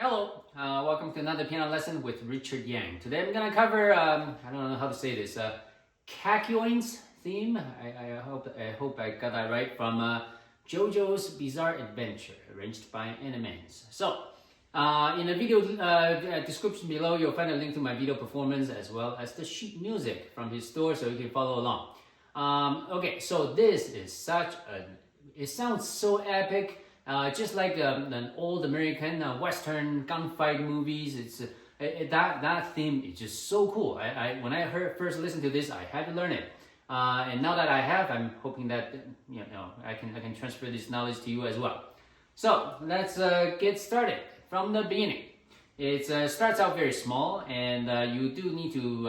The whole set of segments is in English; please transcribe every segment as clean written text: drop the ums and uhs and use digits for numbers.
Hello, welcome to another piano lesson with Richard Yang. Today I'm gonna cover, I don't know how to say this, Kakyoin's theme. I hope I got that right, from JoJo's Bizarre Adventure, arranged by Animenz. So, in the video description below, you'll find a link to my video performance as well as the sheet music from his store, so you can follow along. Okay, so this is it sounds so epic. Just like an old American Western gunfight movies, that theme is just so cool. When I first listened to this, I had to learn it, and now that I have, I'm hoping that I can transfer this knowledge to you as well. So let's get started from the beginning. It starts out very small, and you do need to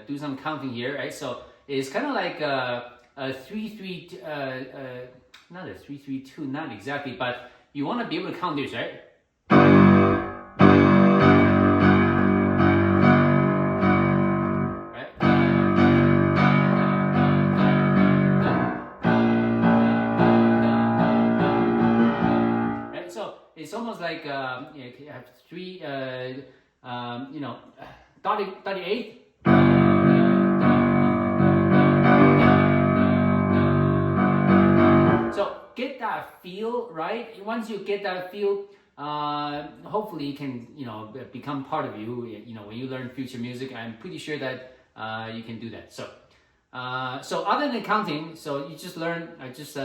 do some counting here, right? So it's kind of like a 3-3. Not a 3-3-2, not exactly, but you want to be able to count this, right? Right? Right? So it's almost like you have three, 38. Get that feel, right? Once you get that feel, hopefully it can, become part of you. When you learn future music, I'm pretty sure that you can do that. So other than counting, so you just learn. I just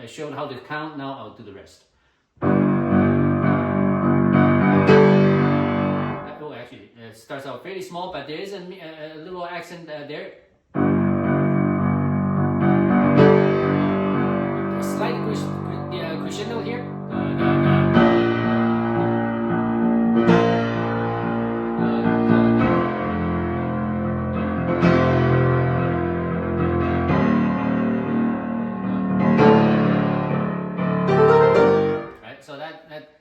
showed how to count. Now I'll do the rest. Oh, actually, it starts out fairly small, but there is a little accent there. Slight crescendo here. Right,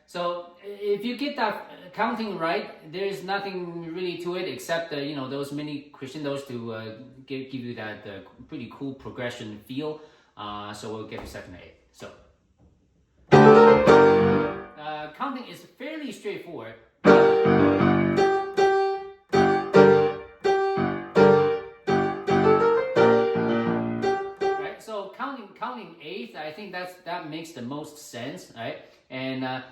so if you get that counting right, there's nothing really to it except those mini crescendos to give you that pretty cool progression feel. So we'll get to section 8. So counting is fairly straightforward. Right. So counting eighth, I think that makes the most sense, right? And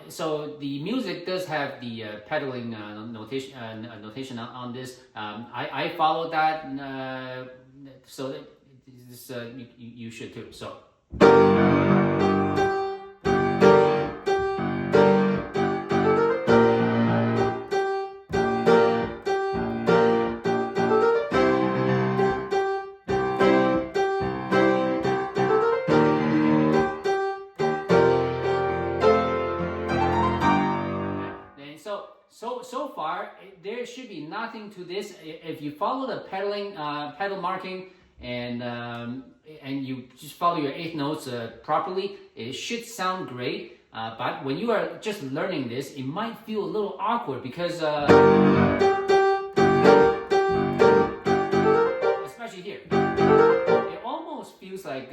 so the music does have the pedaling notation on this. I follow that, so that. You should too. So so far there should be nothing to this. If you follow the pedal marking, and you just follow your 8 notes properly, it should sound great. But when you are just learning this, it might feel a little awkward because, especially here, it almost feels like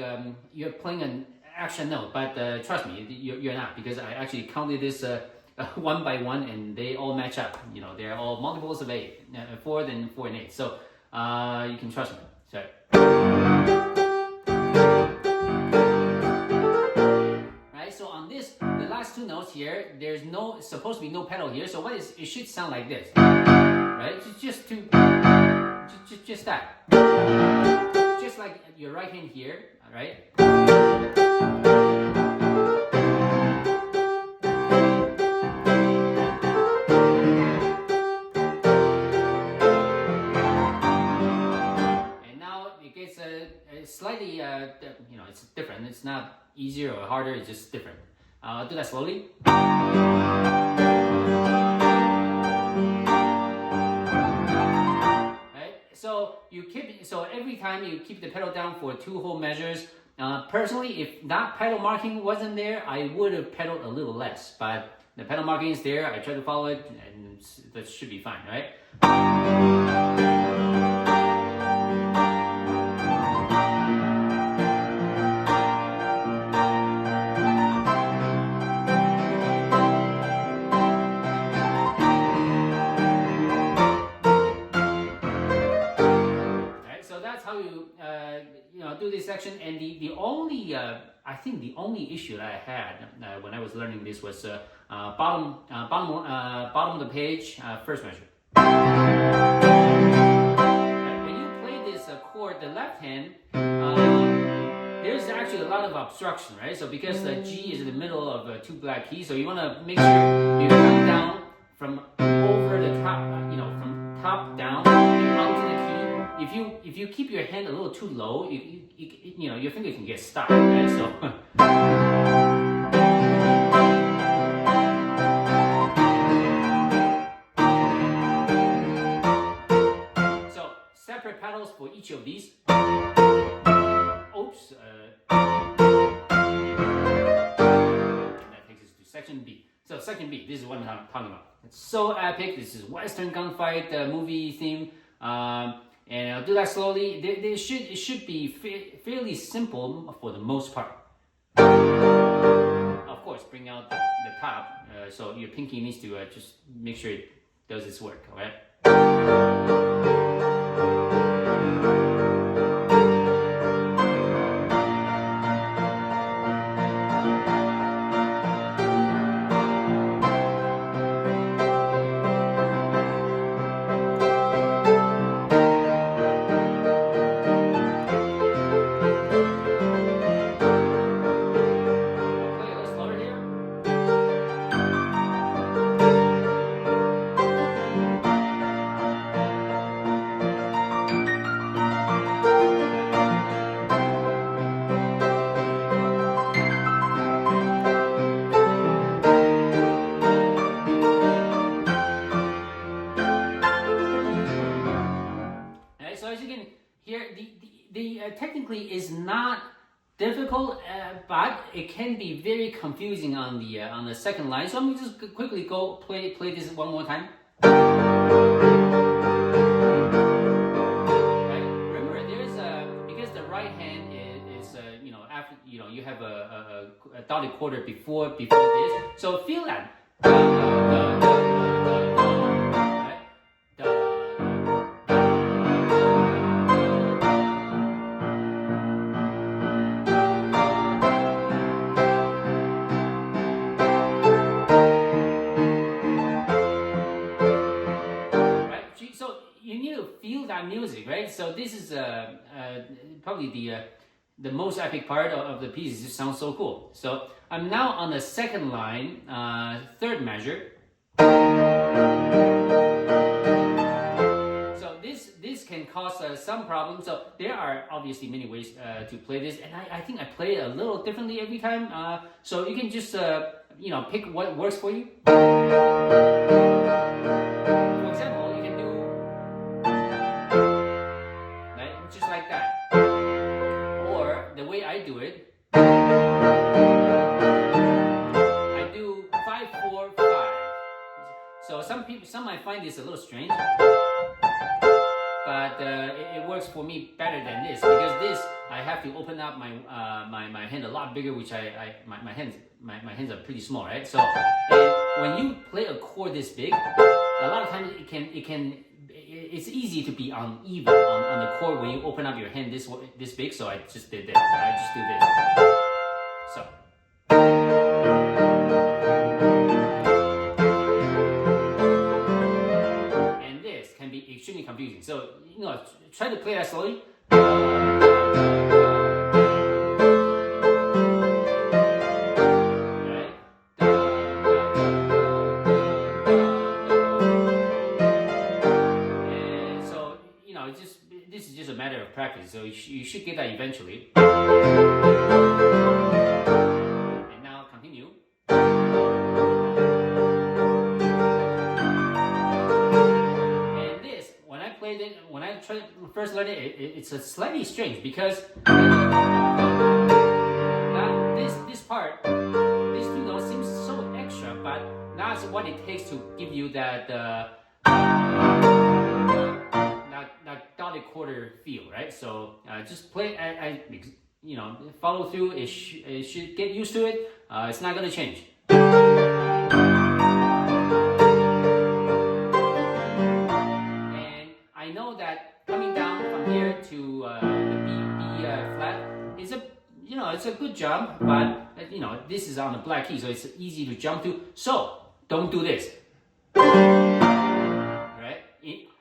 you're playing an action note. But trust me, you're not, because I actually counted this one by one, and they all match up. They're all multiples of 8, 4, then 4 and 8. So you can trust me. So. Right, so on this, the last 2 notes here, there's supposed to be no pedal here, so it should sound like this, right? Just that, just like your right hand here, right? Slightly, it's different. It's not easier or harder. It's just different. Do that slowly. Right. So every time you keep the pedal down for 2 whole measures. Personally, if that pedal marking wasn't there, I would have pedaled a little less. But the pedal marking is there. I try to follow it, and that should be fine, right? section, and the only I think the only issue that I had when I was learning this was bottom of the page, first measure. When you play this chord, the left hand, there's actually a lot of obstruction, right? So because the G is in the middle of two black keys, so you want to make sure you come down from over the top, from top down onto the key. If you keep your hand a little too low, your finger can get stuck, right? So separate pedals for each of these. Oops. That takes us to section B. So section B, this is what I'm talking about. It's so epic. This is Western gunfight movie theme. And I'll do that slowly. It should be fairly simple for the most part. Of course, bring out the top. So your pinky needs to just make sure it does its work. All right. Technically is not difficult, but it can be very confusing on the second line. So I'm just quickly go play this one more time. Right. Remember, there's because the right hand is after you have a dotted quarter before this. So feel that. Music, right? So this is probably the most epic part of the piece. It just sounds so cool. So I'm now on the second line, third measure. So this can cause some problems. So there are obviously many ways to play this, and I think I play it a little differently every time. So you can just pick what works for you. For example, I do it. I do 5-4-5. So some might find this a little strange, but it works for me better than this, because this I have to open up my my hand a lot bigger, which my hands are pretty small, right? So when you play a chord this big, a lot of times it's easy to be uneven on the chord when you open up your hand this big. So I just did that. I just do this. So. And this can be extremely confusing. So try to play that slowly. This is just a matter of practice, so you should get that eventually. And now continue. And this, when I first learned it, it's a slightly strange, because this part, these two notes seem so extra, but that's what it takes to give you that dotted quarter feel, right? So just play. Follow through. It should get used to it. It's not gonna change. And I know that coming down from here to the B flat a good jump, but you know, this is on the black key, so it's easy to jump to. So don't do this. Right?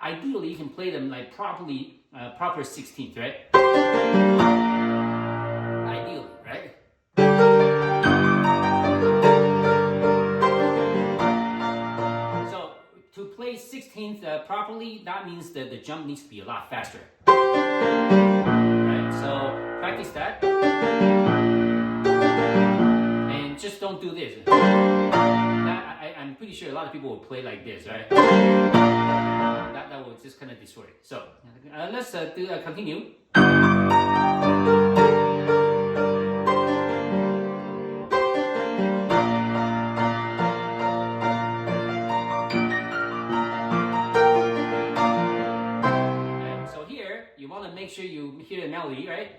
Ideally, you can play them like properly, proper 16th, right? Ideally, right? So to play 16th properly, that means that the jump needs to be a lot faster. Right? So practice that. And just don't do this. I'm pretty sure a lot of people will play like this, right? That will just kind of destroy it. So let's continue. And so here, you want to make sure you hear the melody, right?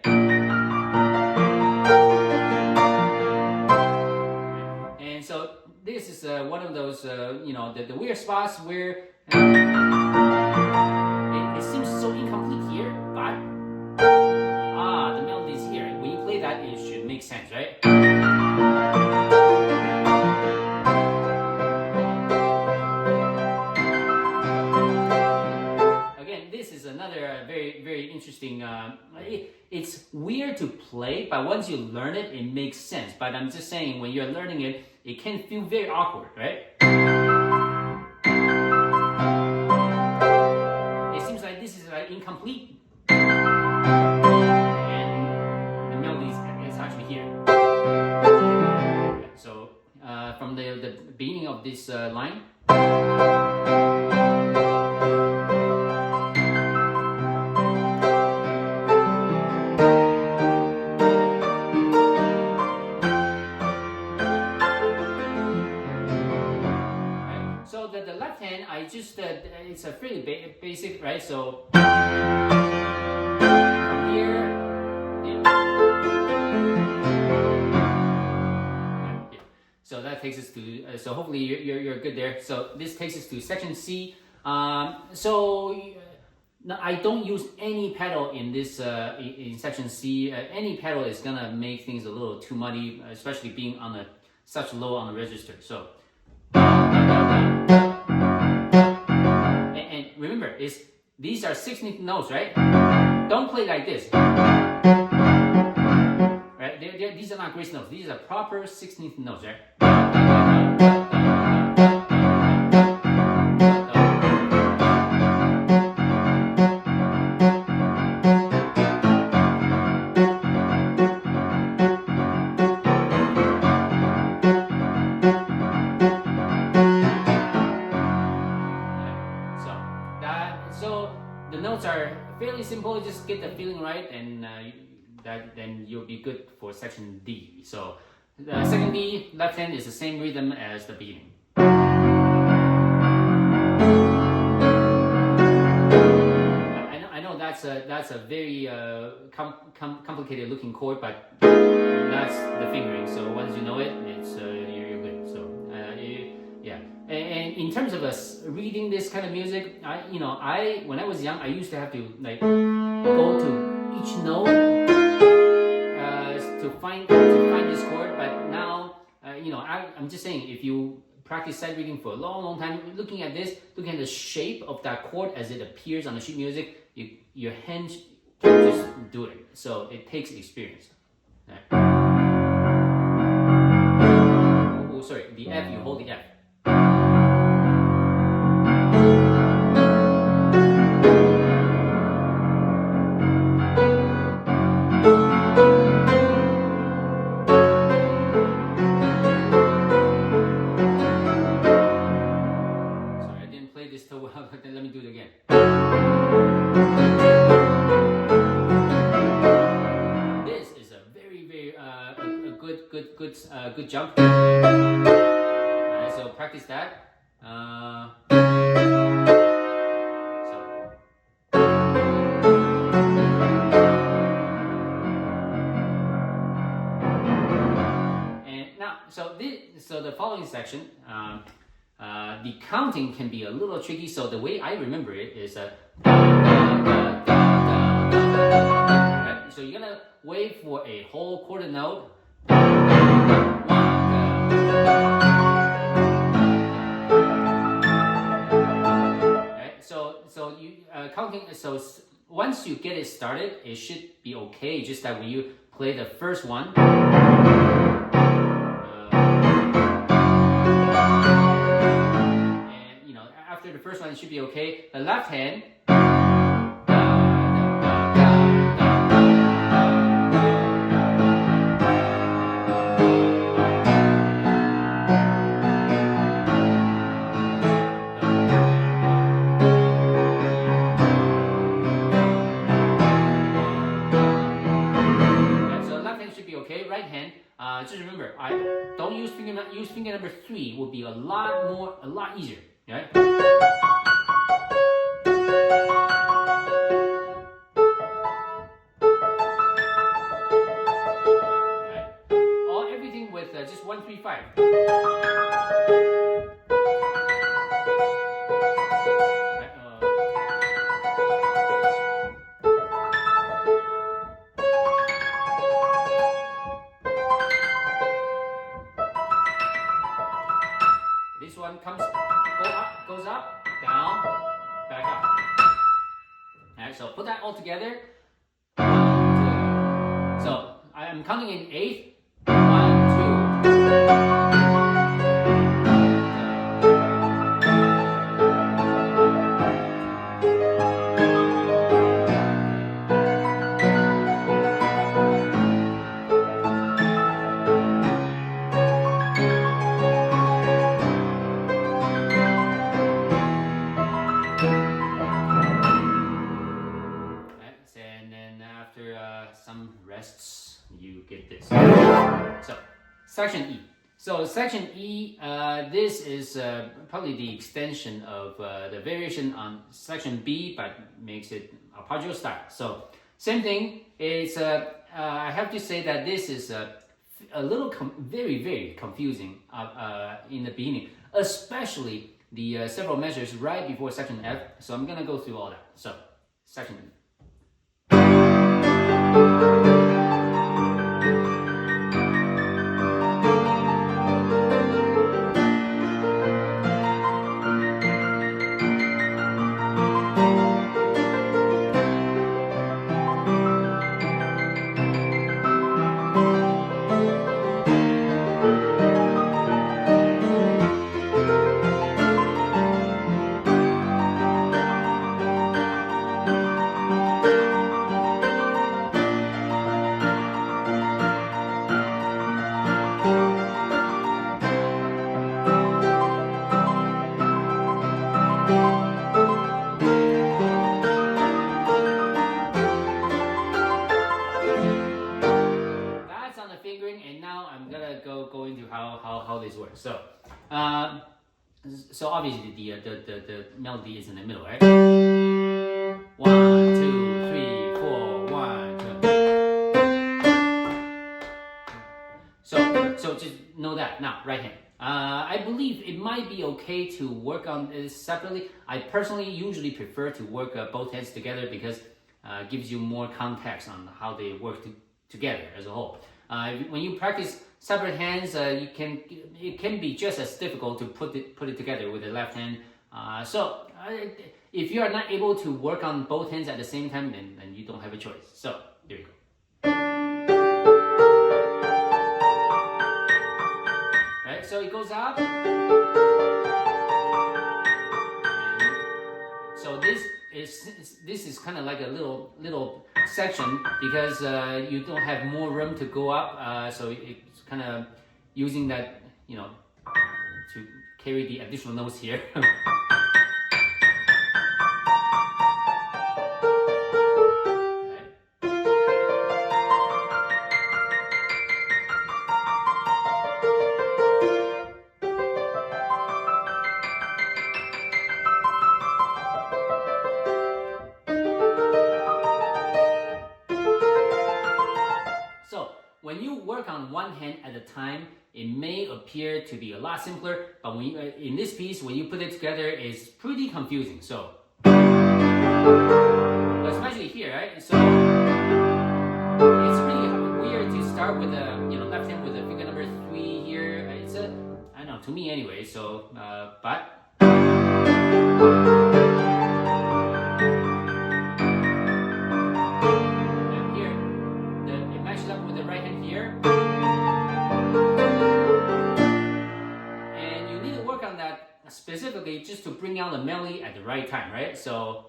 And so this is one of those, you know, the weird spots where it seems so incomplete here, but the melody is here. When you play that, it should make sense, right? Again, this is another very, very interesting. It's weird to play, but once you learn it, it makes sense. But I'm just saying, when you're learning it, it can feel very awkward, right? It seems like this is like incomplete, and the melody is actually here. So from the beginning of this line. So the left hand, I just, it's a pretty basic, right? So from here, yeah. So that takes us to, so hopefully you're good there. So this takes us to section C. So I don't use any pedal in this, in section C. Any pedal is gonna make things a little too muddy, especially being on such low on the register. So. And remember, these are 16th notes, right? Don't play like this. Right? These are not grace notes. These are proper 16th notes, right? So the notes are fairly simple. Just get the feeling right, and then you'll be good for section D. So second D, left hand is the same rhythm as the beginning. I know that's a very complicated looking chord, but that's the fingering. So once you know it, it's you're good. So yeah. And in terms of reading this kind of music, when I was young, I used to have to like go to each note to find this chord. But now, I'm just saying, if you practice sight reading for a long time, looking at the shape of that chord as it appears on the sheet music, your hands can just do it. So it takes experience. Right. Oh, sorry, the F, you hold the F. Let me do it again. This is a very, very good jump. Alright, so practice that. And now, so the following section. The counting can be a little tricky, so the way I remember it is right? So you're gonna wait for a whole quarter note. Right? So you counting. So once you get it started, it should be okay. Just that when you play the first one. After the first one, it should be okay. The left hand. So left hand should be okay. Right hand. Just remember, I don't use finger number 3. Will be a lot easier. Right? Everything with just 1, 3, 5. This one goes up, down, back up. Alright, so put that all together. 1, 2. So I'm counting in 8. 1, 2. And then after some rests, you get this. So, section E. So, section E, this is probably the extension of the variation on section B, but makes it arpeggio style. So, same thing. It's I have to say that this is a little very, very confusing in the beginning, especially the several measures right before section F. So, I'm gonna go through all that. So, section E. And now I'm gonna go into how this works. So, so obviously the melody is in the middle, right? 1, 2, 3, 4, 1, 2. So just know that. Now, right hand. I believe it might be okay to work on this separately. I personally usually prefer to work both hands together because it gives you more context on how they work together as a whole. When you practice separate hands, it can be just as difficult to put it together with the left hand. So if you are not able to work on both hands at the same time, then you don't have a choice. So there you go. Right, so it goes up. So this is kind of like a little section because you don't have more room to go up. So it's kind of using that, to carry the additional notes here. When you work on one hand at a time, it may appear to be a lot simpler, but when in this piece, when you put it together, it's pretty confusing. So, especially here, right? So, start with the left hand with the finger number 3 here. It's a, I don't know, to me anyway. So but and here it matches up with the right hand here, and you need to work on that specifically just to bring out the melody at the right time, right? So.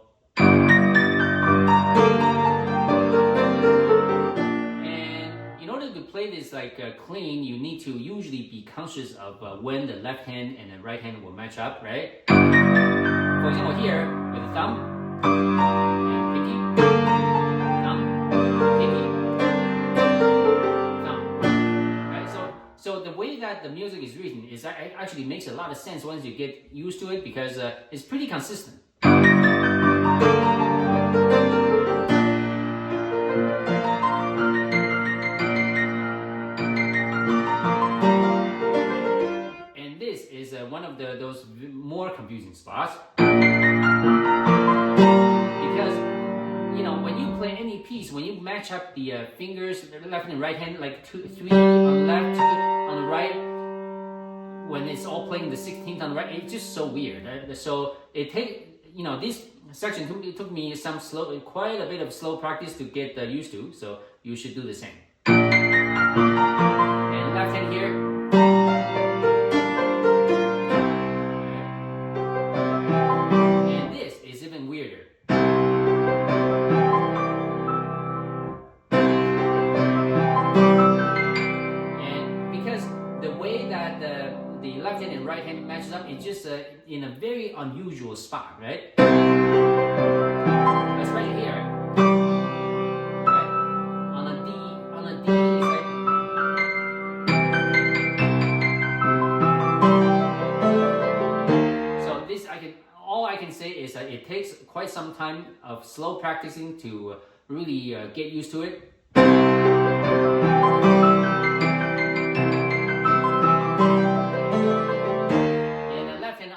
To play this clean, you need to usually be conscious of when the left hand and the right hand will match up, right? For example, here with the thumb and pinky, thumb, pinky, thumb, right? So the way that the music is written is that it actually makes a lot of sense once you get used to it because it's pretty consistent. One of those more confusing spots because when you play any piece, when you match up the fingers, left and right hand, like 2, 3 on the left, 2 on the right, when it's all playing the 16th on the right, it's just so weird. Right? So it this section took me quite a bit of slow practice to get used to. So you should do the same. And left hand here. The left hand and right hand matches up, it's just in a very unusual spot, right? Especially here, right? On a D, it's like. So this, all I can say is that it takes quite some time of slow practicing to really get used to it.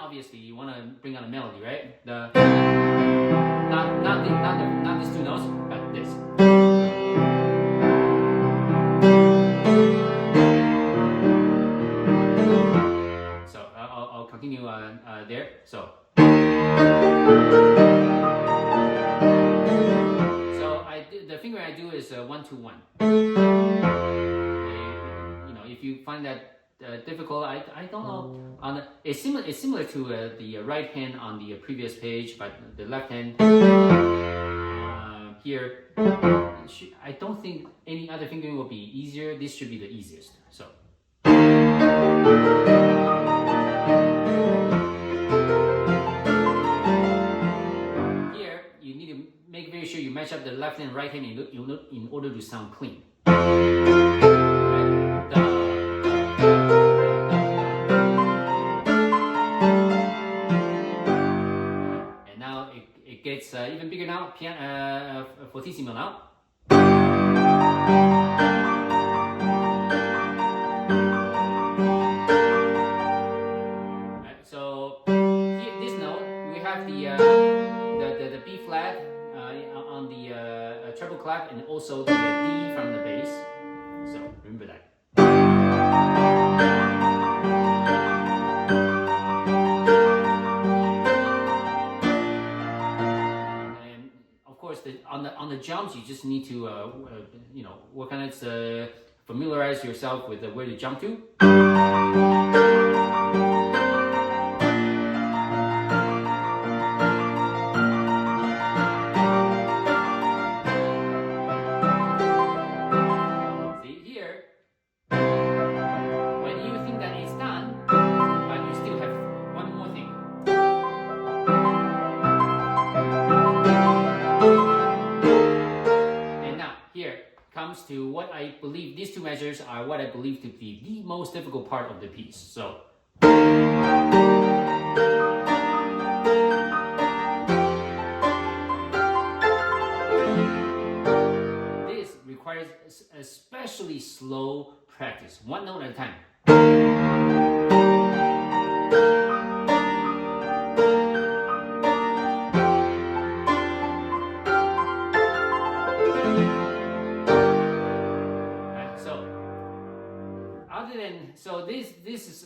Obviously, you want to bring out a melody, right? Not these 2 notes, but this. So I'll continue there. So the finger I do is 1 2 1. If you find that difficult, I don't know. It's similar to the right hand on the previous page, but the left hand here, I don't think any other fingering will be easier. This should be the easiest. So. Here, you need to make very sure you match up the left and right hand in order to sound clean. And now it gets even bigger now, fortissimo now. Right, so here, this note, we have the B flat on the treble clef, and also the D from the bass. So remember that. On the jumps, you just need to work on it, familiarize yourself with where to jump to. See here, when you think that it's done, but you still have one more thing. Comes to what I believe, these 2 measures are what I believe to be the most difficult part of the piece. So this requires especially slow practice, 1 note at a time.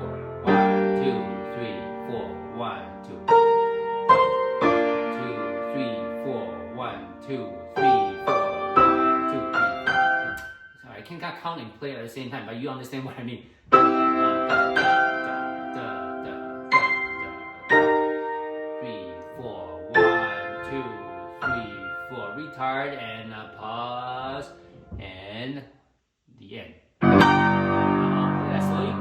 4. 1, 2, 3, 4. 1, 2. 2, 3, 4. 1, 2, 3, 4. 1, 2, 3, 4. Sorry, I can't count and play at the same time, but you understand what I mean. 3, 4. 1, 2, 3, 4. Retard and pause and the end. Play that slowly.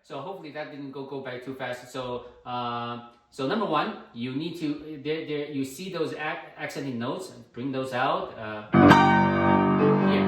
So hopefully that didn't go back too fast. So so number one, you need to there you see those accenting notes. Bring those out. Here.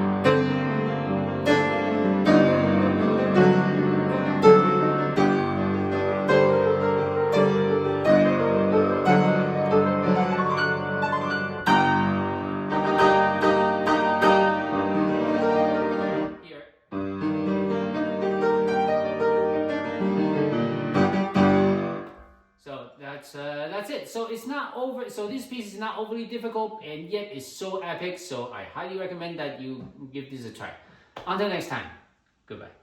That's it. So it's not over. So this piece is not overly difficult, and yet it's so epic. So I highly recommend that you give this a try. Until next time, goodbye.